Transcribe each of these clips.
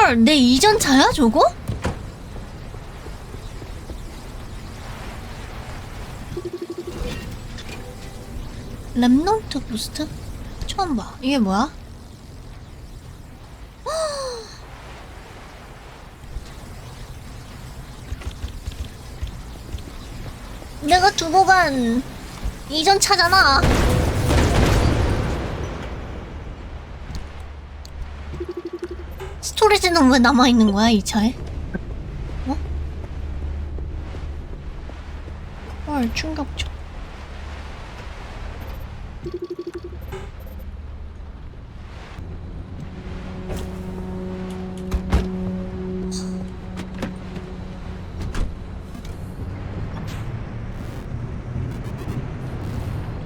헐, 내 이전 차야 저거? 랩넌트 부스트? 처음 봐. 이게 뭐야? 내가 두고 간 이전 차잖아. 스토리지는 왜 남아있는 거야, 이 차에? 어? 헐, 충격적.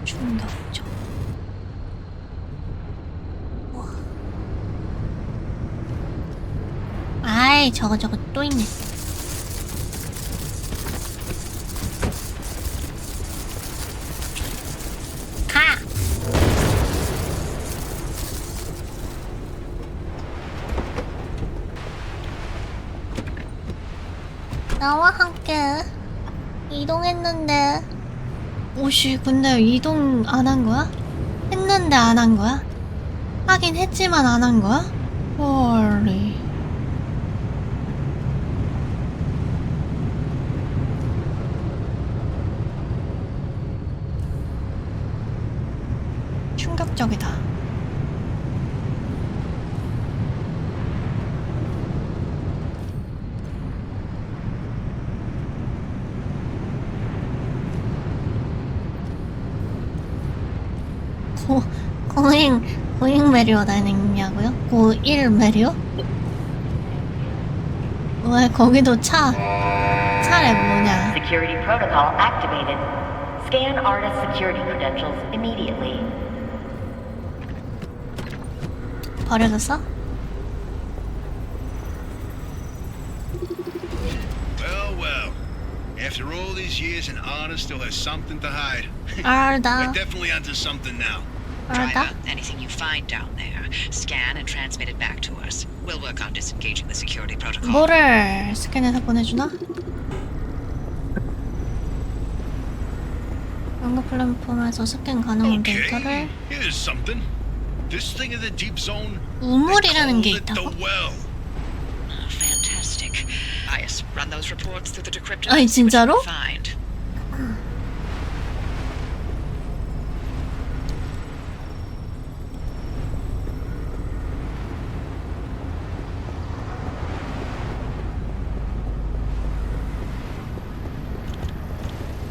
충격적. 아이, 저거 또 있네. 가! 나와 함께 이동했는데. 오씨, 근데 이동 안 한 거야? 했는데 안 한 거야? 하긴 했지만 안 한 거야? 헐리. 충격적이다. 고잉 메리오 다니냐고요? 고1 메리오? 왜 거기도 차례 뭐냐? Security protocol activated. Scan Arda's security credentials immediately. 버려졌어? Well. After all these years, and Arda still has something to hide. Arda. We're definitely onto something now. Arda? Anything you find down there, scan and transmit it back to us. We'll work on disengaging the security protocol. 뭐를 스캔해서 보내주나? 연구 플랫폼에서 스캔 가능한 데이터를. Here's something. This thing in the deep zone. 우물이라는 게 있다고? Fantastic. Bias, run those reports through the decryptor. 아니 진짜로? Find.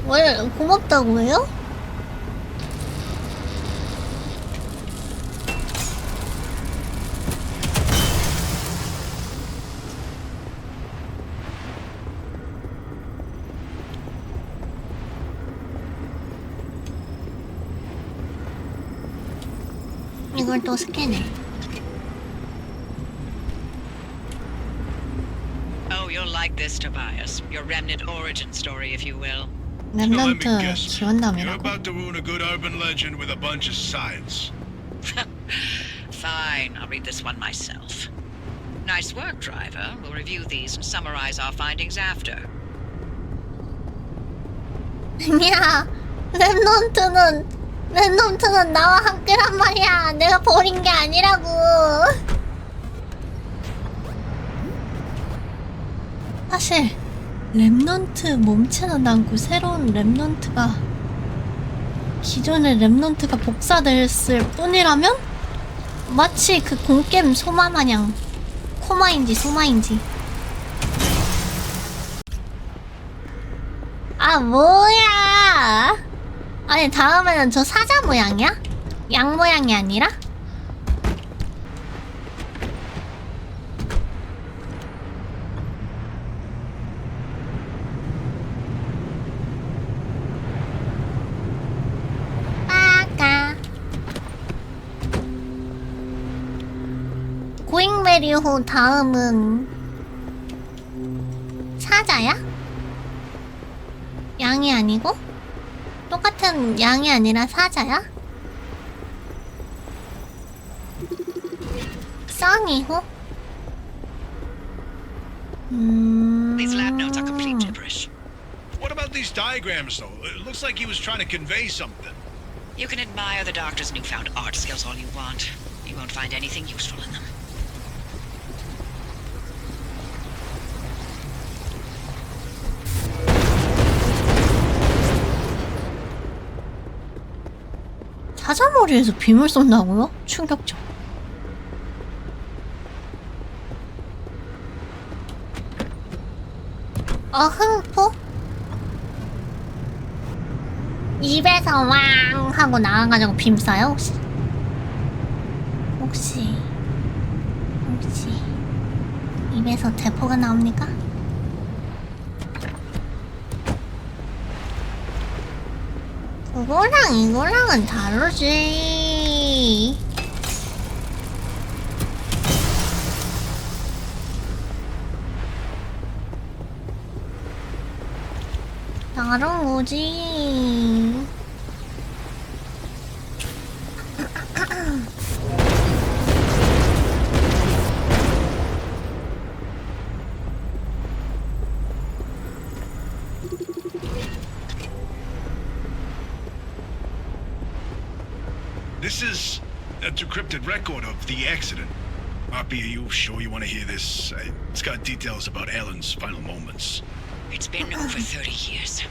왜 고맙다고 해요? 이걸 또 스캔해. Oh, you'll like this, Tobias. Your remnant origin story, if you will. 랩넌트 You're 지원담이라고? about to ruin a good urban legend with a bunch of science. Fine, I'll read this one myself. Nice work, driver. We'll review these and summarize our findings after. 아니야, 랩넌트는 나와 함께란 말이야. 내가 버린 게 아니라고. 사실 랩넌트 몸체는 않고 새로운 랩넌트가, 기존의 랩넌트가 복사됐을 뿐이라면 마치 그 공겜 소마마냥 코마인지 소마인지. 아 뭐야. 아니 다음에는 저 사자 모양이야? 양 모양이 아니라? 고잉메리호 다음은 사자야? 양이 아니고? 똑같은 양이 아니라 사자야? 써니호? These lab notes are complete gibberish. What about these diagrams, though? It looks like he was trying to convey something. You can admire the doctor's newfound art skills all you want. You won't find anything useful in them. 사자머리에서 빔을 쏜다고요? 충격적. 흥포? 입에서 왕 하고 나와가지고 빔 쏴요? 혹시 입에서 대포가 나옵니까? 그거랑 이거랑은 다르지. 다른 거지. This is a decrypted record of the accident. Poppy, are you sure you want to hear this? It's got details about Alan's final moments. It's been over 30 years.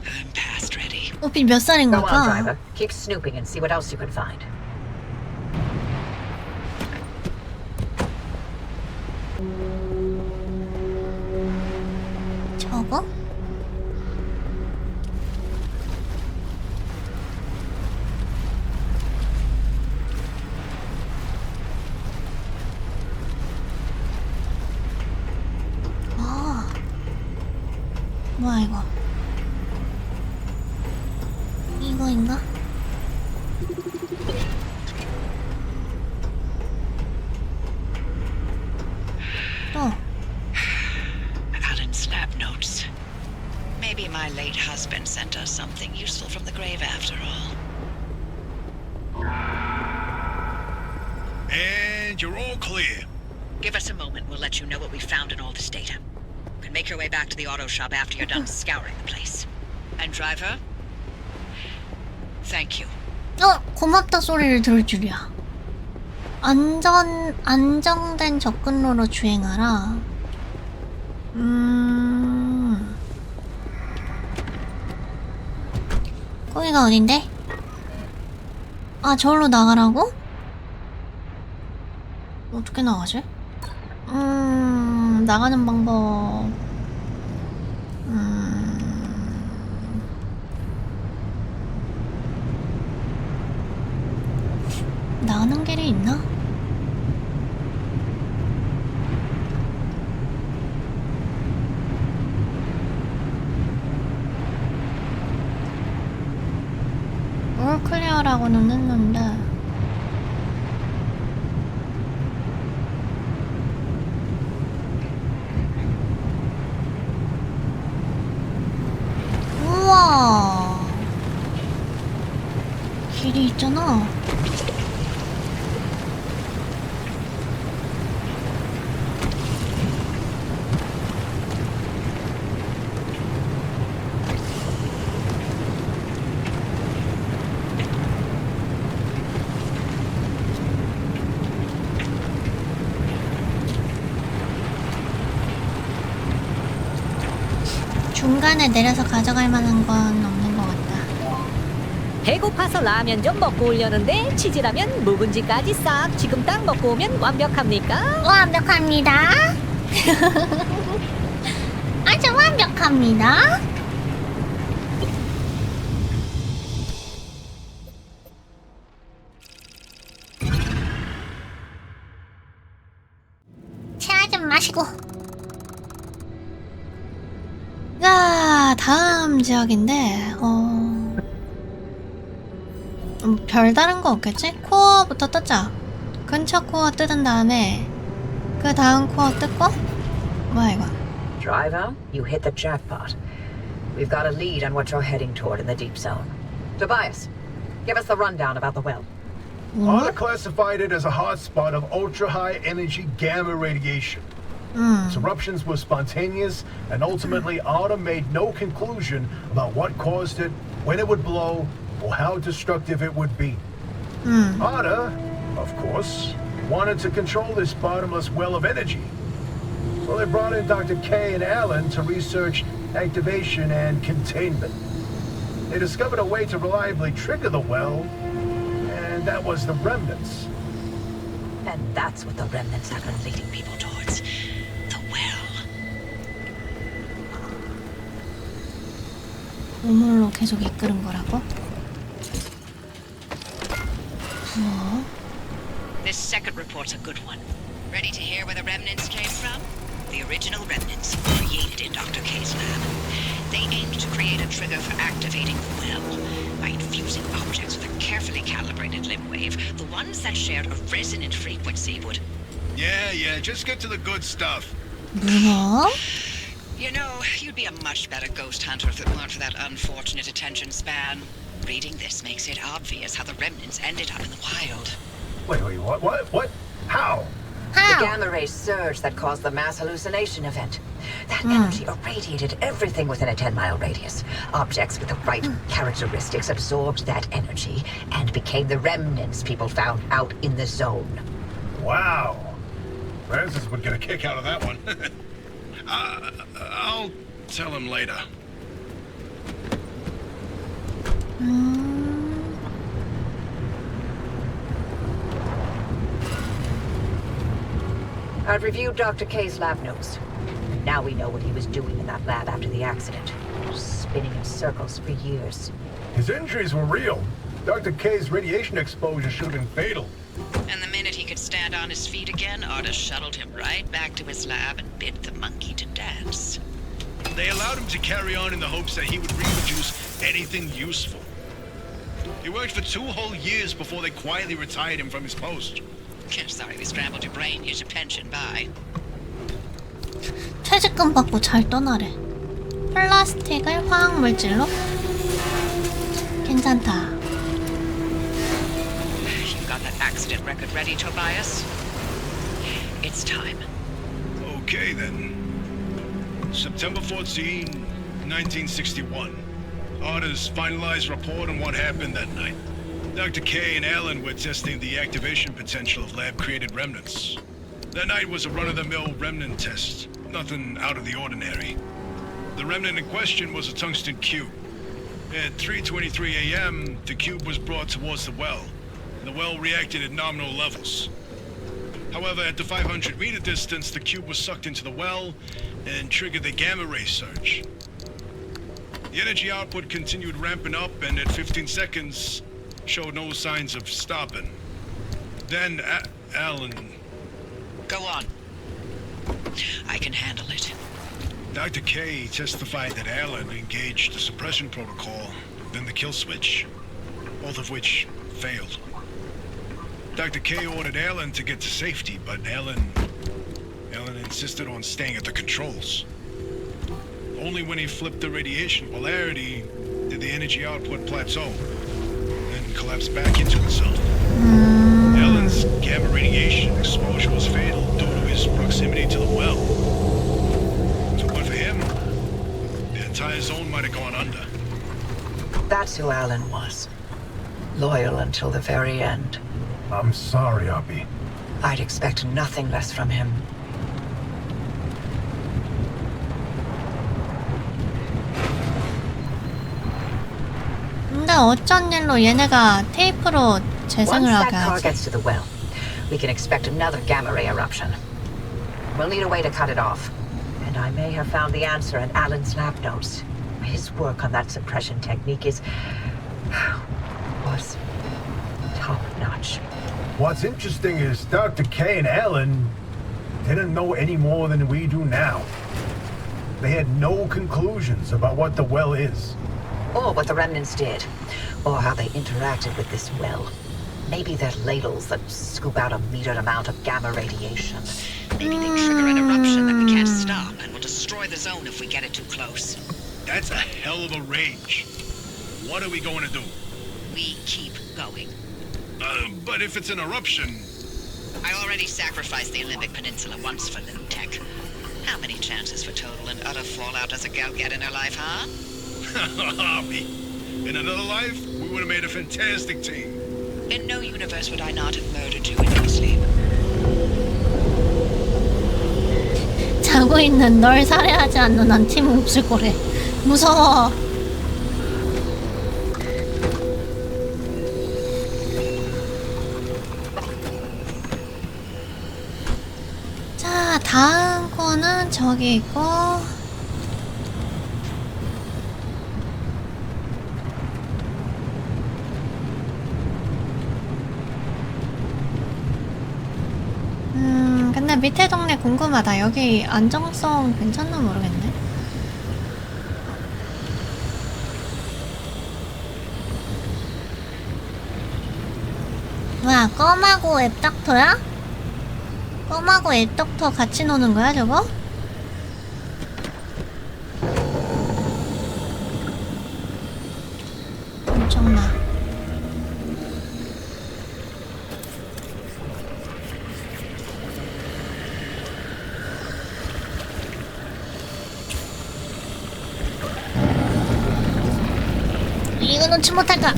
I'm past ready. 오피 몇 살인 Go on, 걸까? driver. Keep snooping and see what else you can find. 저거? 뭐야 이거? 이거인가? 또 Alan's lab notes. Maybe my late husband sent us something useful from the grave after all. And you're all clear. Give us a moment. We'll let you know what we found in all this data. You can make your way back to the auto shop after you're done scouring the place. And driver, thank you. 고맙다 소리를 들을 줄이야. 안정된 접근로로 주행하라. 거기가 어딘데? 아, 저기로 나가라고? 어떻게 나가지? 나가는 방법. 나가는 길이 있나? 올 클리어라고는 했는데 우와 길이 있잖아. 중간에 내려서 가져갈 만한 건 없는 것 같다. 배고파서 라면 좀 먹고 오려는데 치즈라면 묵은지까지 싹 지금 딱 먹고 오면 완벽합니까? 완벽합니다. 아주 완벽합니다. 차 좀 마시고. 야, 다음 지역인데 별다른 거 없겠지? 코어부터 뜯자. 근처 코어 뜯은 다음에 그 다음 코어 뜯고. 뭐야 이거? Driver, you hit the jackpot. We've got a lead on what you're heading toward in the deep zone. Tobias, give us the rundown about the well. Arda classified it as a hotspot of ultra-high energy gamma radiation. Its eruptions were spontaneous, and ultimately Arda made no conclusion about what caused it, when it would blow, or how destructive it would be. Arda, of course, wanted to control this bottomless well of energy. So they brought in Dr. K and Alan to research activation and containment. They discovered a way to reliably trigger the well, and that was the remnants. And that's what the remnants have been leading people towards. The well. 우물로 계속 이끄는 거라고? 부어. This second report's a good one. Ready to hear where the remnants came from? The original remnants created in Dr. K's lab. They aimed to create a trigger for activating the well by infusing objects with a carefully calibrated limb wave. The ones that shared a resonant frequency would... Yeah, just get to the good stuff. 문어? You know, you'd be a much better ghost hunter if it weren't for that unfortunate attention span. Reading this makes it obvious how the remnants ended up in the wild. Wait, what? How? The gamma ray surge that caused the mass hallucination event. That energy irradiated everything within a 10-mile radius. Objects with the right characteristics absorbed that energy and became the remnants people found out in the zone. Wow. Francis would get a kick out of that one. I'll tell him later. I've reviewed Dr. K's lab notes. Now we know what he was doing in that lab after the accident. Spinning in circles for years. His injuries were real. Dr. K's radiation exposure should have been fatal. And the minute he could stand on his feet again, Arda shuttled him right back to his lab and bid the monkey to dance. They allowed him to carry on in the hopes that he would reproduce anything useful. He worked for 2 whole years before they quietly retired him from his post. Sorry we scrambled your brain. Here's your pension. Bye. 퇴직금 받고 잘 떠나래. 플라스틱을 화학 물질로? 괜찮다. You got that accident record ready, Tobias? It's time. Okay then. September 14, 1961. Arda's finalized report on what happened that night. Dr. K and Alan were testing the activation potential of lab-created remnants. That night was a run-of-the-mill remnant test. Nothing out of the ordinary. The remnant in question was a tungsten cube. At 3:23 a.m., the cube was brought towards the well. The well reacted at nominal levels. However, at the 500-meter distance, the cube was sucked into the well and triggered the gamma ray surge. The energy output continued ramping up, and at 15 seconds, showed no signs of stopping. Then Alan... Go on. I can handle it. Dr. K testified that Alan engaged the suppression protocol, then the kill switch, both of which failed. Dr. K ordered Alan to get to safety, but Alan insisted on staying at the controls. Only when he flipped the radiation polarity did the energy output plateau, then collapse back into itself. Alan's gamma radiation exposure was fatal due to his proximity to the well. So but for him, the entire zone might have gone under. That's who Alan was. Loyal until the very end. I'm sorry, Abby. I'd expect nothing less from him. 근데 어쩐 일로 얘네가 테이프로 재생을 Once 하게 that car 하지? gets to the well, we can expect another gamma ray eruption. We'll need a way to cut it off. And I may have found the answer in Alan's lab notes. His work on that suppression technique was top-notch. What's interesting is Dr. K and Alan didn't know any more than we do now. They had no conclusions about what the well is. Or what the remnants did. Or how they interacted with this well. Maybe they're ladles that scoop out a metered amount of gamma radiation. Maybe they trigger an eruption that we can't stop and will destroy the zone if we get it too close. That's a hell of a range. What are we going to do? We keep going. But if it's an eruption... I already sacrificed the Olympic Peninsula once for Little Tech. How many chances for total and utter fallout does a gal get in her life, huh? Me. In another life, we would have made a fantastic team. In no universe would I not have murdered you in your sleep. 자고 있는 널 살해하지 않는 한 팀은 없을 거래. 무서워. 자, 다음 거는 저기 있고. 근데 밑에 동네 궁금하다. 여기 안정성 괜찮나 모르겠네. 뭐야, 껌하고 앱닥터야? 껌하고 앱닥터 같이 노는 거야, 저거? 엄청나. 이거 놓지 못할까?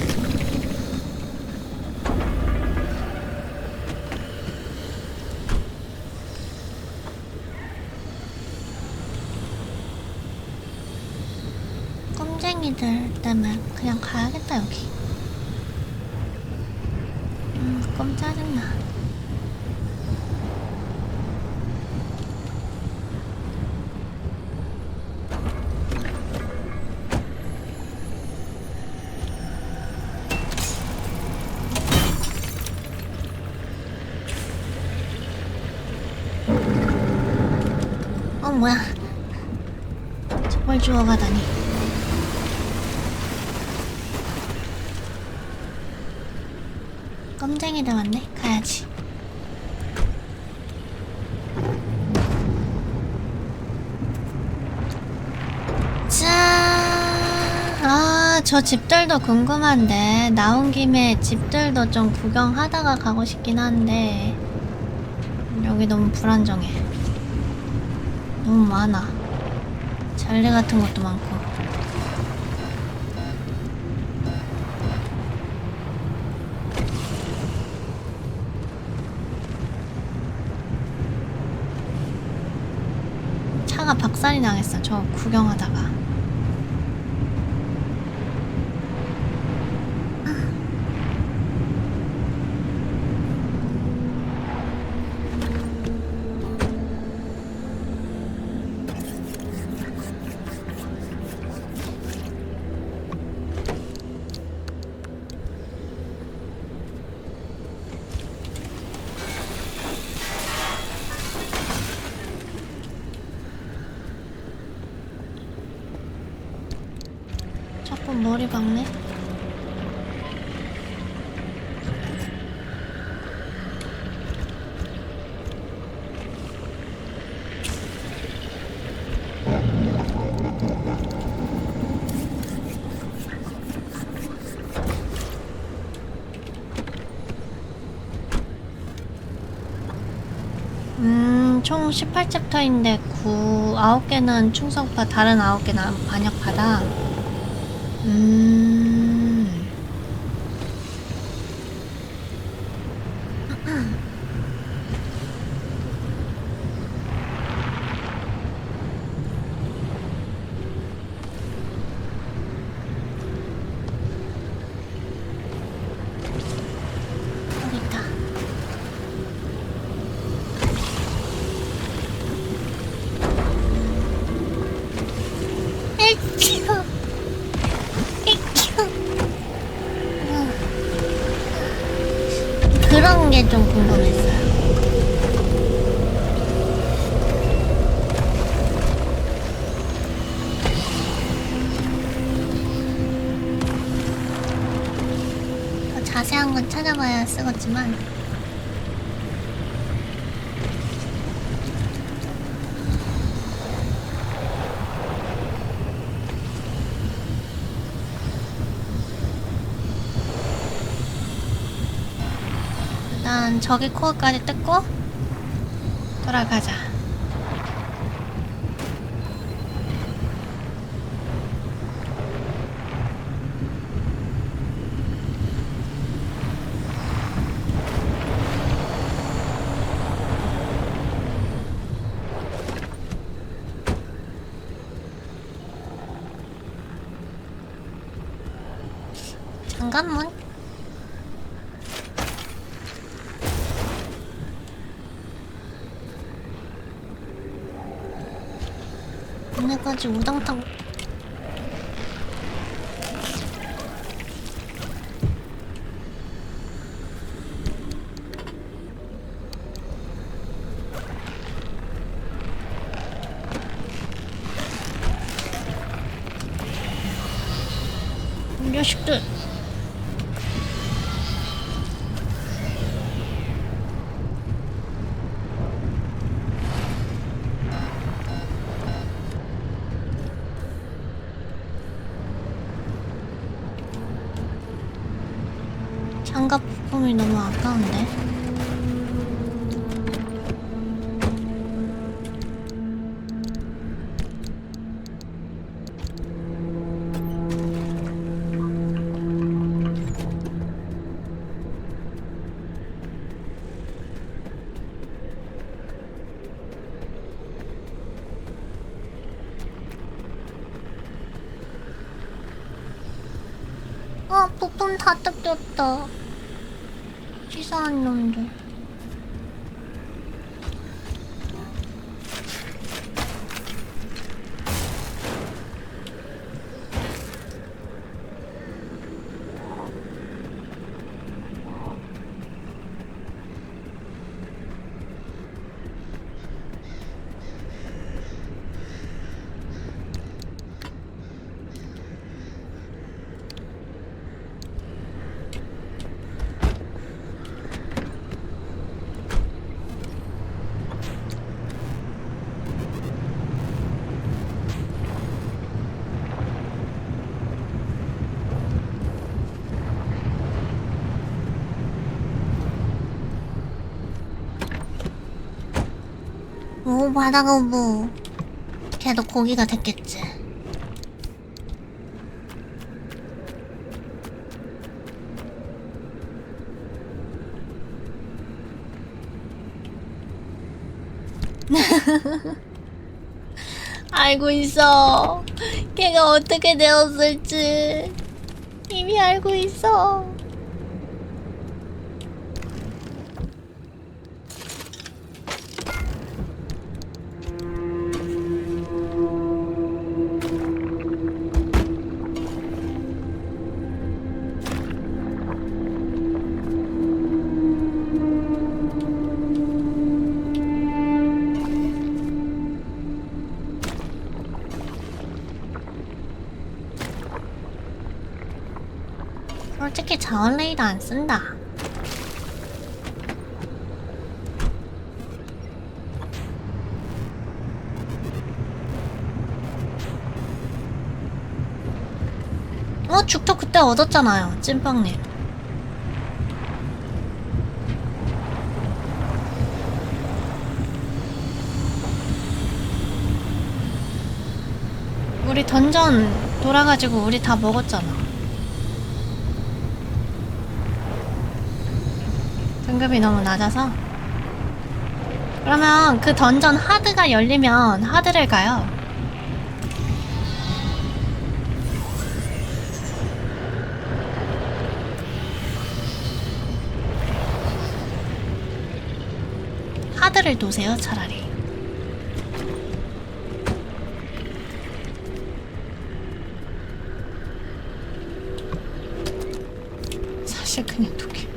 껌쟁이들 때문에 그냥 가야겠다 여기. 껌 짜증나. 뭐야, 저걸 주워가다니. 껌쟁이들 왔네. 가야지. 자, 저 집들도 궁금한데 나온 김에 집들도 좀 구경하다가 가고 싶긴 한데 여기 너무 불안정해. 너무 많아. 잘래 같은 것도 많고. 차가 박살이 나겠어, 저 구경하다가. 자꾸 머리 박네. 총 18챕터인데 9개는 충성파, 다른 9개는 반역파다. 여기 있다. 그런 게 좀 궁금했어요. 더 자세한 건 찾아봐야 쓰겠지만 일단 저기 코어까지 뜯고 돌아가자. 현관문? 오늘까지 우당탕. 이 자식들. 장갑 부품이 너무 아까운데. 부품 다 뜯겼다. 치사한 놈들. 오, 바다거부. 걔도 고기가 됐겠지. 알고 있어. 걔가 어떻게 되었을지 이미 알고 있어. 솔직히 자원 레이더 안 쓴다. 죽도 그때 얻었잖아요, 찐빵님. 우리 던전 돌아가지고 우리 다 먹었잖아. 등급이 너무 낮아서. 그러면 그 던전 하드가 열리면 하드를 가요. 하드를 도세요, 차라리. 사실 그냥 두개.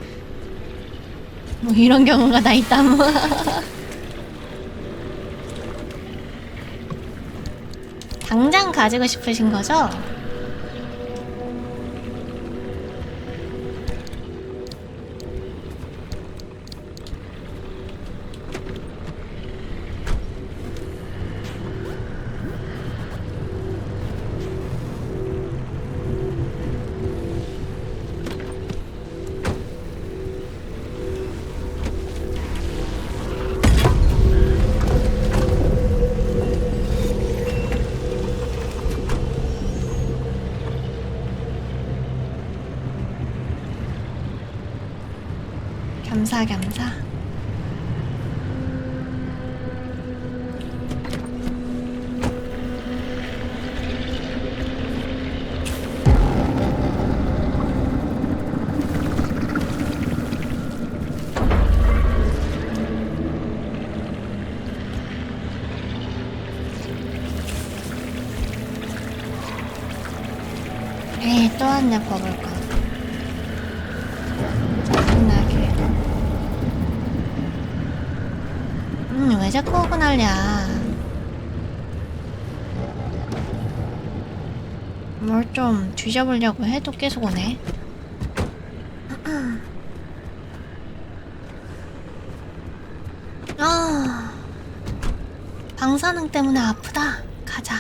뭐 이런 경우가 다 있다 뭐. 당장 가지고 싶으신 거죠? 겸사겸사. 에이, 또 한 대 퍼볼까. 짜증나게. 왜 자꾸 오고 난리야. 뭘 좀 뒤져보려고 해도 계속 오네. 아, 방사능 때문에 아프다. 가자.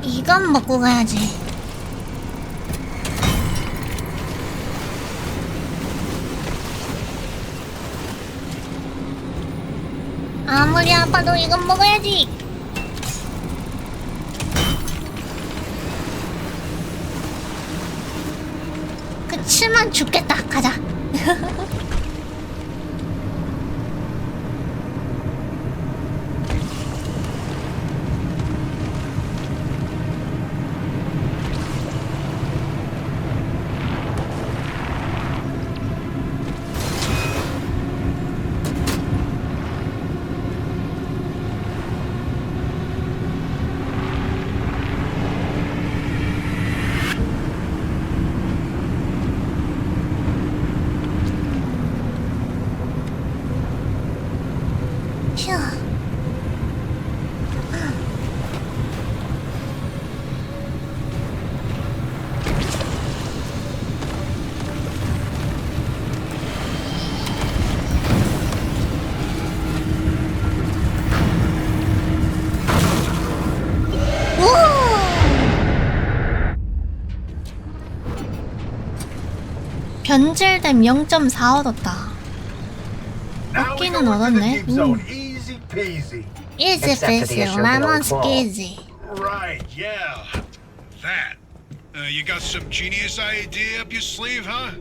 이건 먹고 가야지. 아무리 아파도 이건 먹어야지. 그치만 죽겠다. 가자. 휴. 변질됨 0.4 얻었다. Now we 얻기는 go into the 얻었네. deep zone. Easy peasy. 이지 Except for the 피시 issue of the 레몬 old wall. 스키지. Right, yeah. That. You got some genius idea up your sleeve, huh?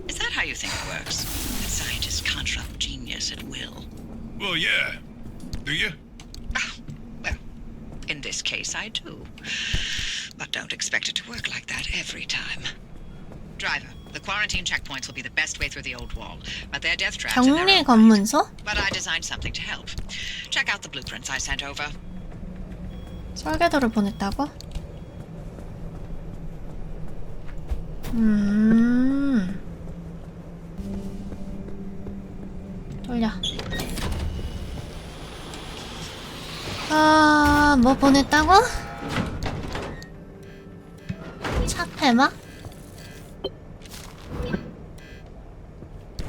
Is that how you think it works? That scientists conjure genius at will? Well, yeah. Do you? Well, in this case, I do. But don't expect it to work like that every time. Driver, the quarantine checkpoints will be the best way through the old wall, but they're death traps in their 격리 own right. 검문소? But I designed something to help. Check out the blueprints I sent over. 설계도를 보냈다고? 돌려. 아, 뭐 보냈다고? 차폐막?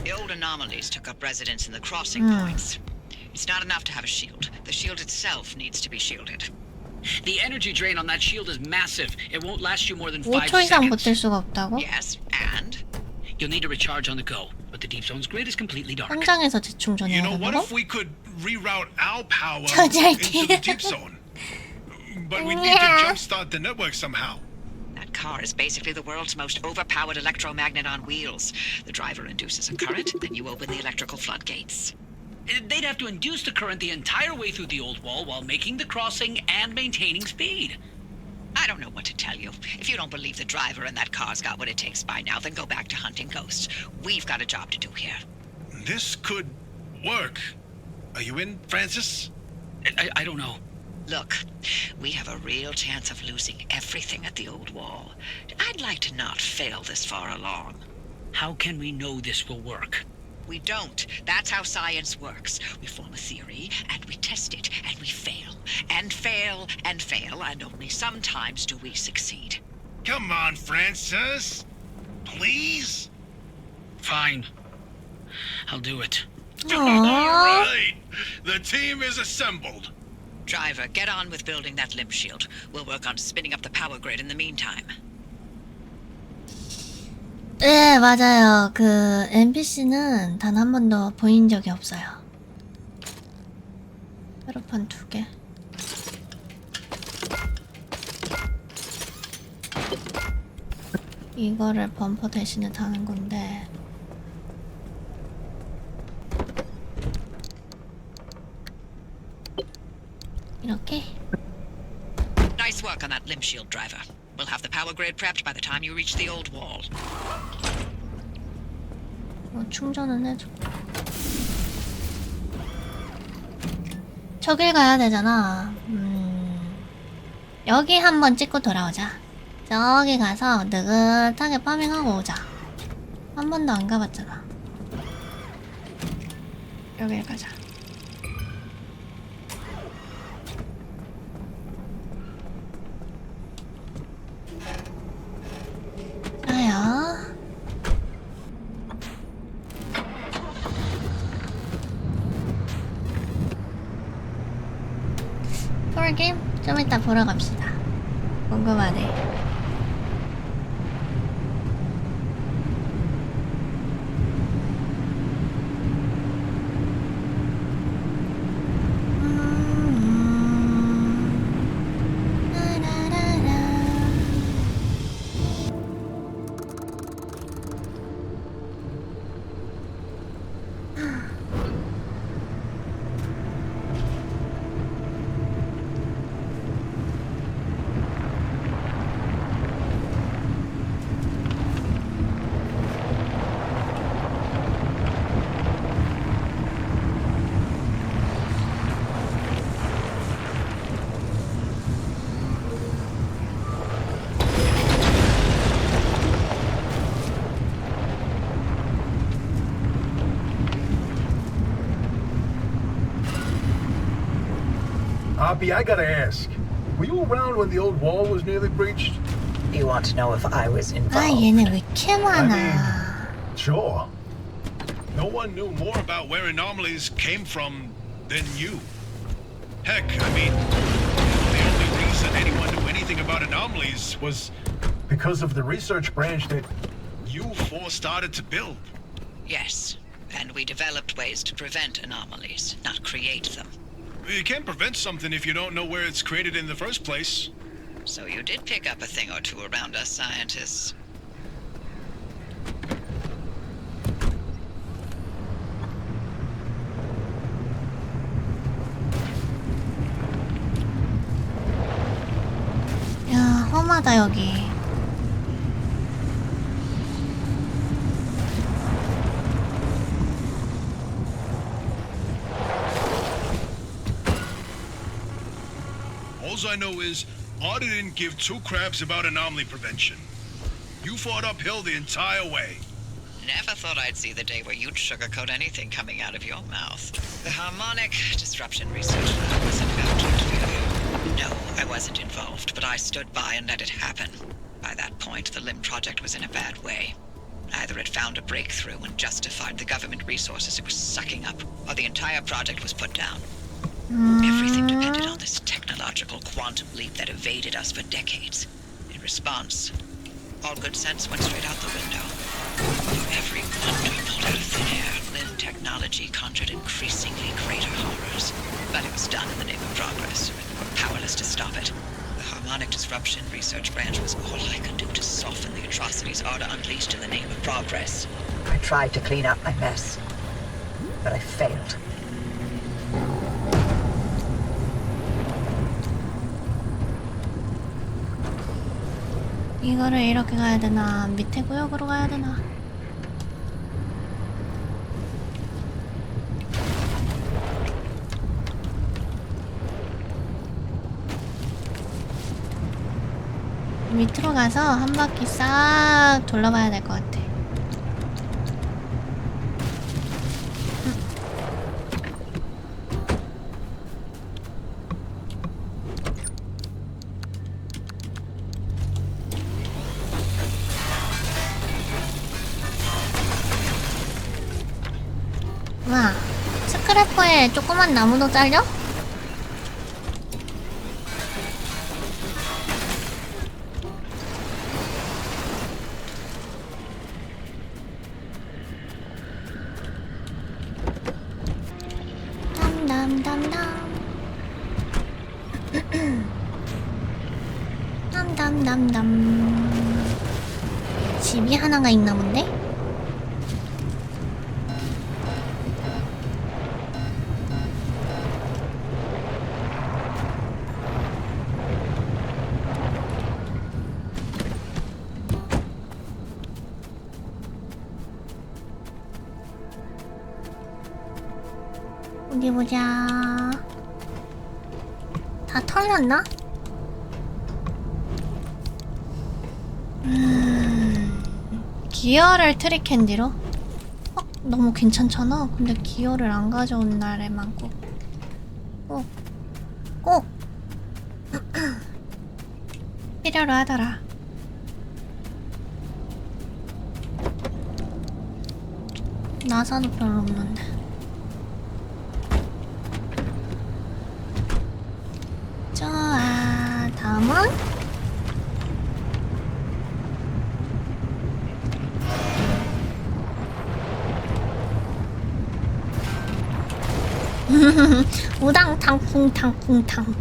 The old anomalies took up residence in the crossing points. It's not enough to have a shield. The shield itself needs to be shielded. The energy drain on that shield is massive. It won't last you more than 5 5초 이상 seconds. 버틸 수가 없다고? Yes, and? You'll need to recharge on the go, but the deep zone's grid is completely dark. 현장에서 You 재충전해야 know, what 된다고? if we could reroute our power 저지할 into the 때. deep zone? But we need to jumpstart the network somehow. That car is basically the world's most overpowered electromagnet on wheels. The driver induces a current, then you open the electrical floodgates. They'd have to induce the current the entire way through the old wall while making the crossing and maintaining speed. I don't know what to tell you. If you don't believe the driver and that car's got what it takes by now, then go back to hunting ghosts. We've got a job to do here. This could work. Are you in, Francis? I don't know. Look, we have a real chance of losing everything at the old wall. I'd like to not fail this far along. How can we know this will work? We don't. That's how science works. We form a theory, and we test it, and we fail. And fail, and fail, and only sometimes do we succeed. Come on, Francis. Please? Fine. I'll do it. All right. The team is assembled. Driver, get on with building that limb shield. We'll work on spinning up the power grid in the meantime. 네, 맞아요. 그 NPC는 단 한 번도 보인 적이 없어요. 회로판 2개. 이거를 범퍼 대신에 다는 건데 이렇게. Nice work on that limb shield driver. We'll have the power grid prepped by the time you reach the old wall. 충전은 해줘. 저길 가야 되잖아. 여기 한번 찍고 돌아오자. 저기 가서 느긋하게 파밍하고 오자. 한 번도 안 가봤잖아. 여길 가자. 아야. 폴게임? 좀 이따 보러 갑시다. 궁금하네. Hoppy, I gotta ask. Were you around when the old wall was nearly breached? You want to know if I was 아, involved? 얘네 왜 이렇게 많아? Sure. No one knew more about where anomalies came from than you. Heck, I mean, the only reason anyone knew anything about anomalies was Because of the research branch that... you four started to build. Yes, and we developed ways to prevent anomalies, not create them. You can't prevent something if you don't know where it's created in the first place. So you did pick up a thing or two around us scientists. 야, 험하다 여기. All I know is, Arda didn't give two craps about anomaly prevention. You fought uphill the entire way. Never thought I'd see the day where you'd sugarcoat anything coming out of your mouth. The harmonic disruption research lab was an abject failure. No, I wasn't involved, but I stood by and let it happen. By that point, the LIM project was in a bad way. Either it found a breakthrough and justified the government resources it was sucking up, or the entire project was put down. Everything depended on this technological quantum leap that evaded us for decades. In response, all good sense went straight out the window. For every wonder pulled out of thin air, LIM technology conjured increasingly greater horrors. But it was done in the name of progress, and we were powerless to stop it. The harmonic disruption research branch was all I could do to soften the atrocities Arda unleashed in the name of progress. I tried to clean up my mess, but I failed. 이거를 이렇게 가야 되나? 밑에 구역으로 가야 되나? 밑으로 가서 한 바퀴 싹 돌려봐야 될 것 같아. 와, 스크래퍼에 조그만 나무도 잘려? 담담담담 담담담담. 집이 하나가 있나 본데? 어디 보자. 다 털렸나? 기어를 트리캔디로? 너무 괜찮잖아. 근데 기어를 안 가져온 날에만 꼭 필요로 하더라. 나사도 별로 없는데. 좋아, 다음은? 우당탕 쿵탕.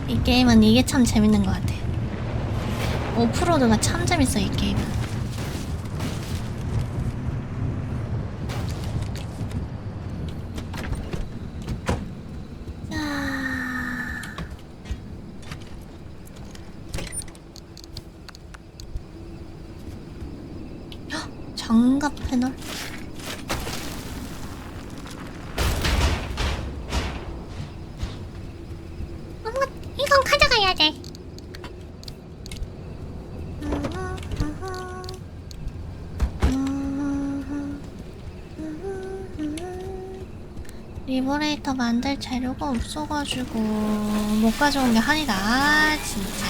이 게임은 이게 참 재밌는 것 같아. 오프로드가 참 재밌어, 이 게임은. 장갑 패널? 이건 가져가야 돼. 리버레이터 만들 재료가 없어가지고 못 가져온 게 한이다. 아, 진짜.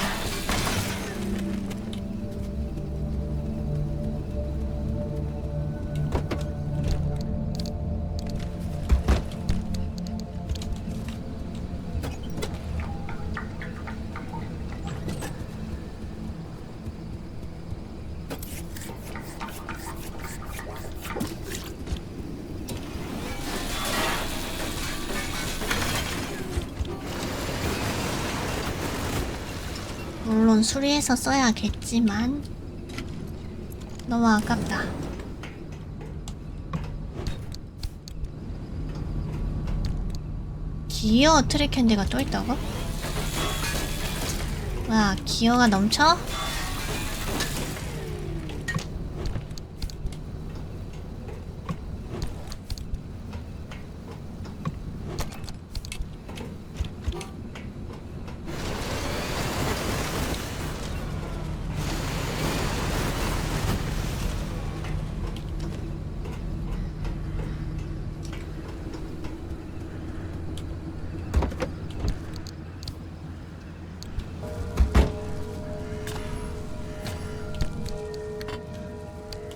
물론 수리해서 써야겠지만 너무 아깝다. 기어 트리캔디가 또 있다고? 와, 기어가 넘쳐?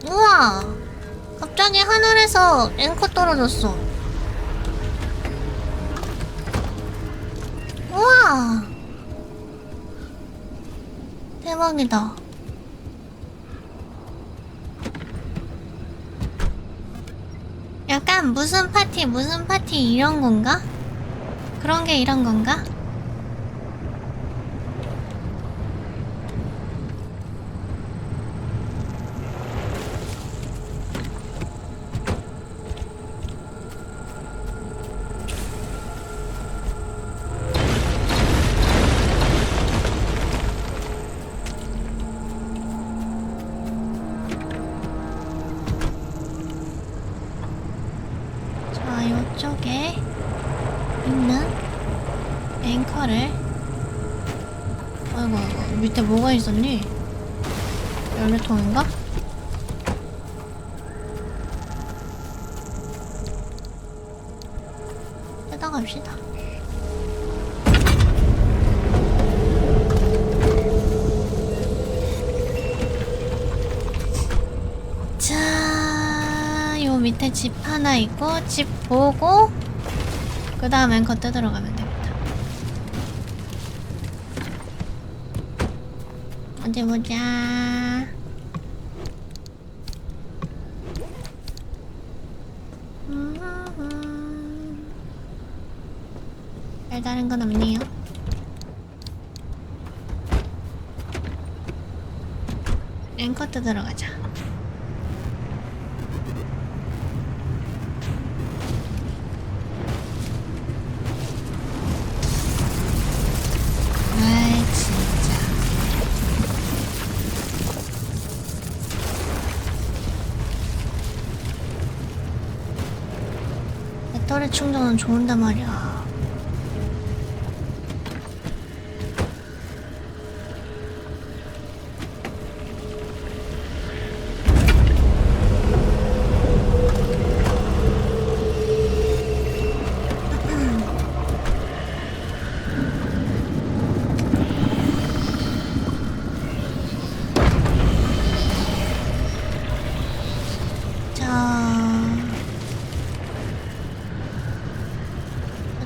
우와! 갑자기 하늘에서 앵커 떨어졌어. 우와! 대박이다. 약간 무슨 파티 이런 건가? 그런 게 이런 건가? 이쪽에 있는 앵커를 아이고 밑에 뭐가 있었니? 연료통인가? 뜯어갑시다. 자, 요 밑에 집 하나 있고 집 보고 그 다음 앵커 뜯으러 가면 됩니다. 어디 보자. 별다른 건 없네요. 앵커 뜯으러 가자. 배터리 충전은 좋은데 말이야.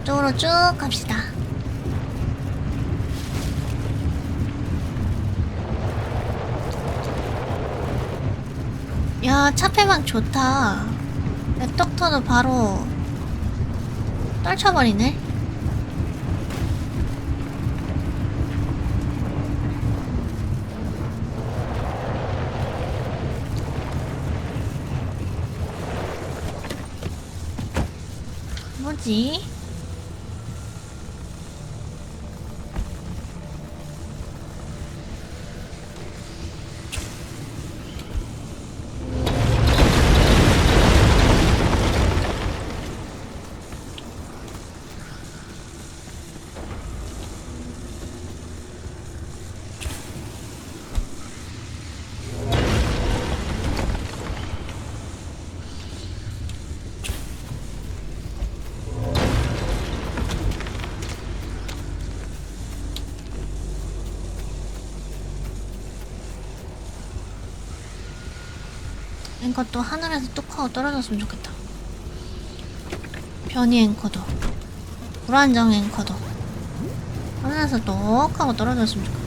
이쪽으로 쭉 갑시다. 야, 차폐막 좋다. 랩덕터도 바로 떨쳐버리네. 뭐지? 앵커도 하늘에서 뚝 하고 떨어졌으면 좋겠다. 변이 앵커도 불안정 앵커도 하늘에서 뚝 하고 떨어졌으면 좋겠다.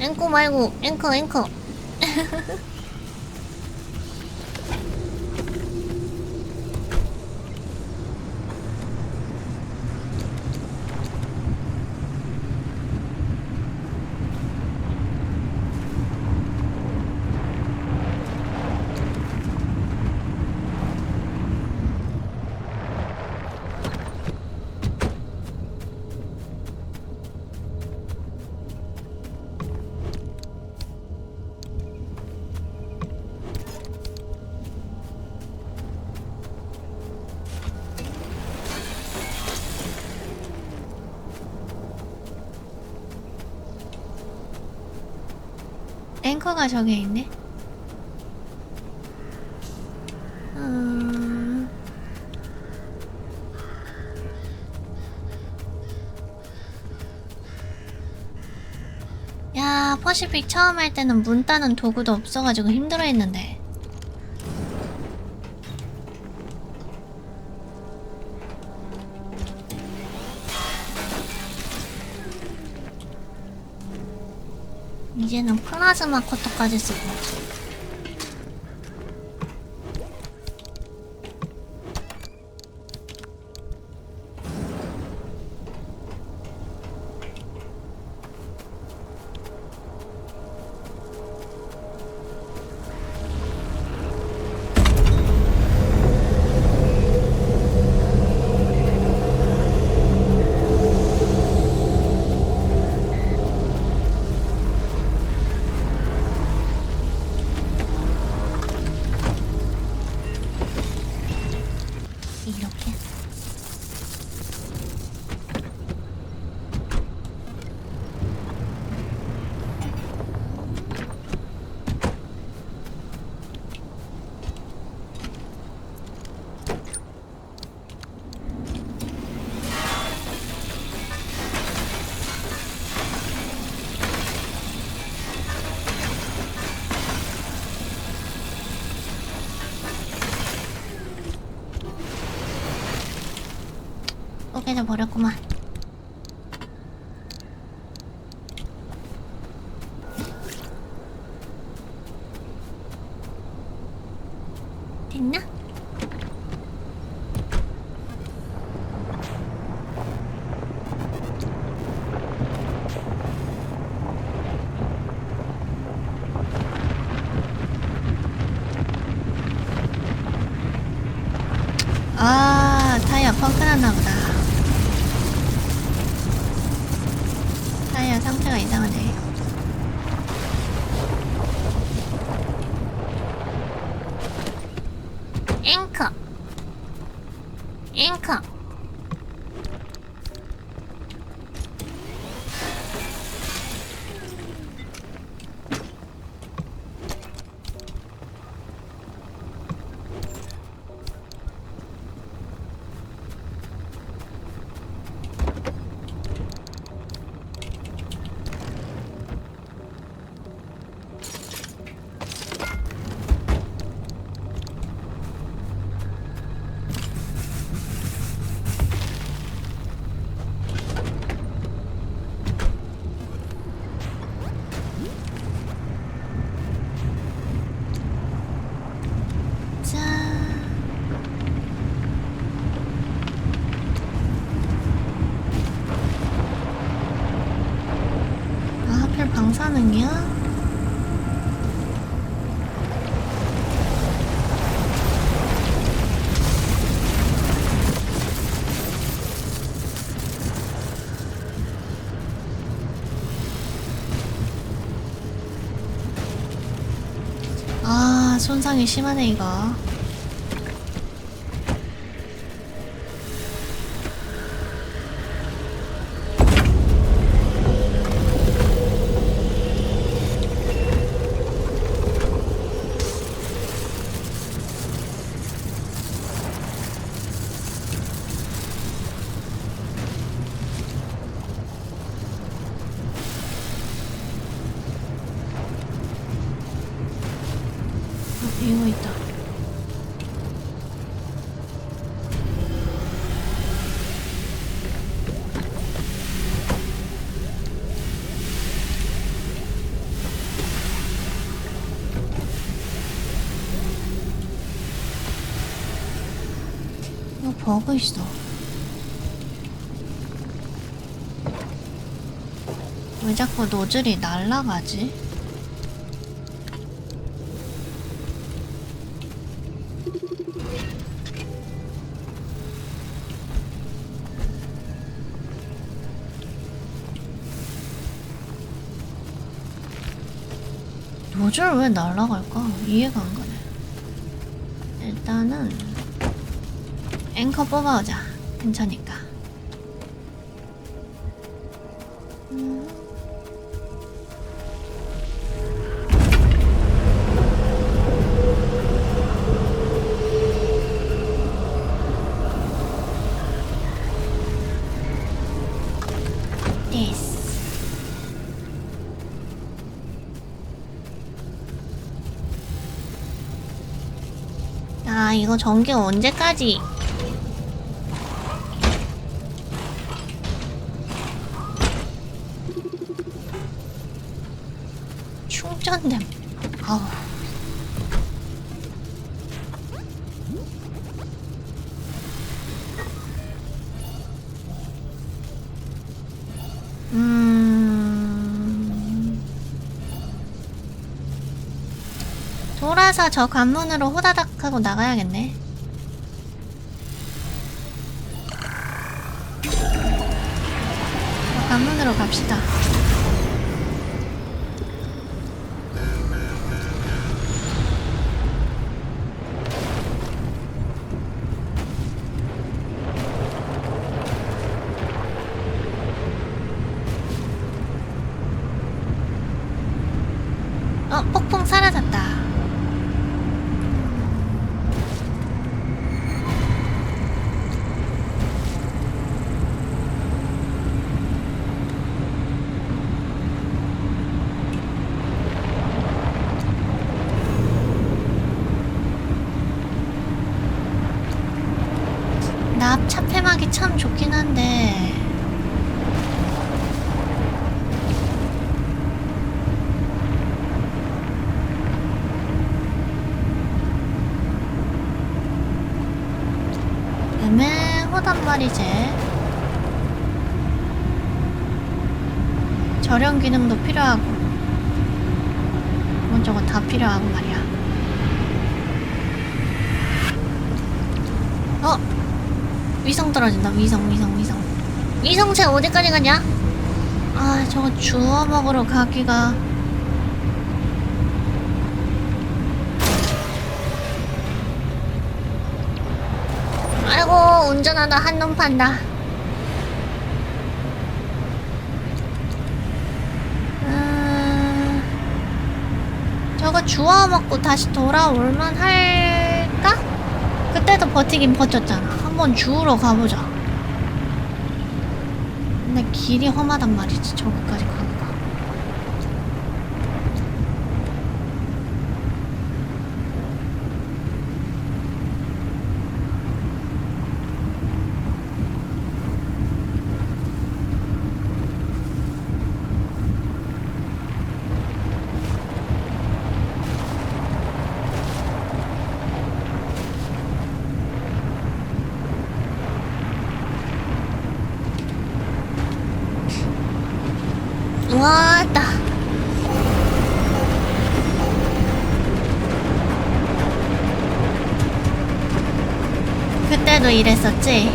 앵커 말고 앵커 앵커가 저기에 있네. 야, 퍼시픽 처음 할 때는 문 따는 도구도 없어가지고 힘들어했는데. 이제는 플라즈마 커터까지 쓰고. 깨져 버렸구만. 됐나? 아, 타이어 펑크 났나보다. 타이어 상태가 이상하네. 앵커. 방사능이야? 아, 손상이 심하네 이거. 이거 있다. 이거 버그 있어. 왜 자꾸 노즐이 날아가지? 노즐 왜 날아갈까? 이해가 안 가네. 일단은 앵커 뽑아오자. 괜찮으니까. 됐어. 아, 이거 전기 언제까지? 충전됨. 아우. 돌아서 저 관문으로 호다닥 하고 나가야겠네. 저 관문으로 갑시다. 폭풍 사라졌다. 납 차폐막이 참 좋긴 한데 애매하단 말이지. 절연 기능도 필요하고 이것저것 다 필요하고 말이야. 어? 위성 떨어진다. 위성. 위성체 어디까지 가냐? 아, 저거 주워 먹으러 가기가. 아이고, 운전하다 한눈 판다. 저거 주워 먹고 다시 돌아올만 할까? 그때도 버티긴 버텼잖아. 한번 주우러 가보자. 근데 길이 험하단 말이지, 저기까지 가기가. 왔다. 그때도 이랬었지.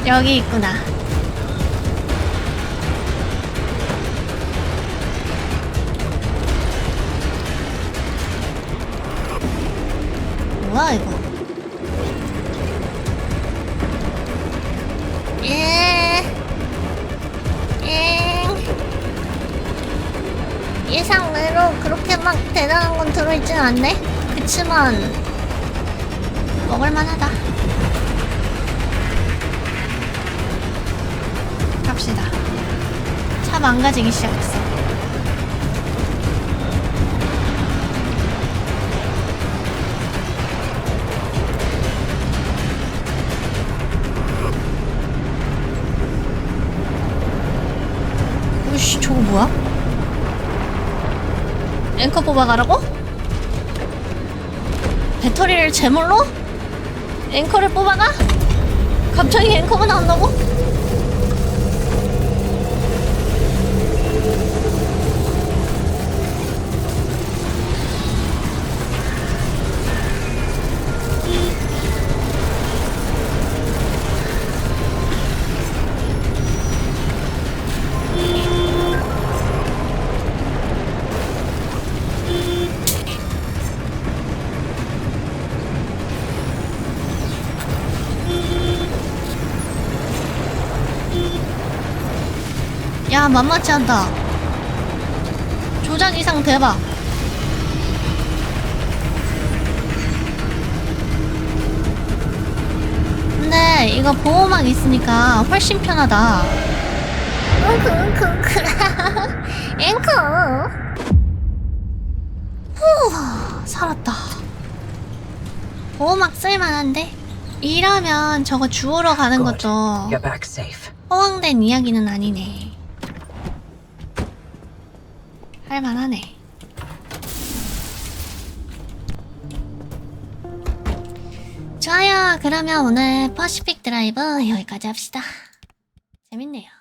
여기 있구나. 뭐야 이거? 예상외로 그렇게 막 대단한 건 들어있진 않네? 그치만 먹을만하다. 갑시다. 차 망가지기 시작했어. 우씨, 저거 뭐야? 앵커 뽑아가라고? 배터리를 제물로? 앵커를 뽑아가? 갑자기 앵커가 나온다고? 야, 만만치 않다. 조작 이상 대박. 근데 이거 보호막 있으니까 훨씬 편하다. 앵커. 후, 살았다. 보호막 쓸만한데? 이러면 저거 주우러 가는 것도 You're back safe. 허황된 이야기는 아니네. 할만하네. 좋아요. 그러면 오늘 퍼시픽 드라이브 여기까지 합시다. 재밌네요.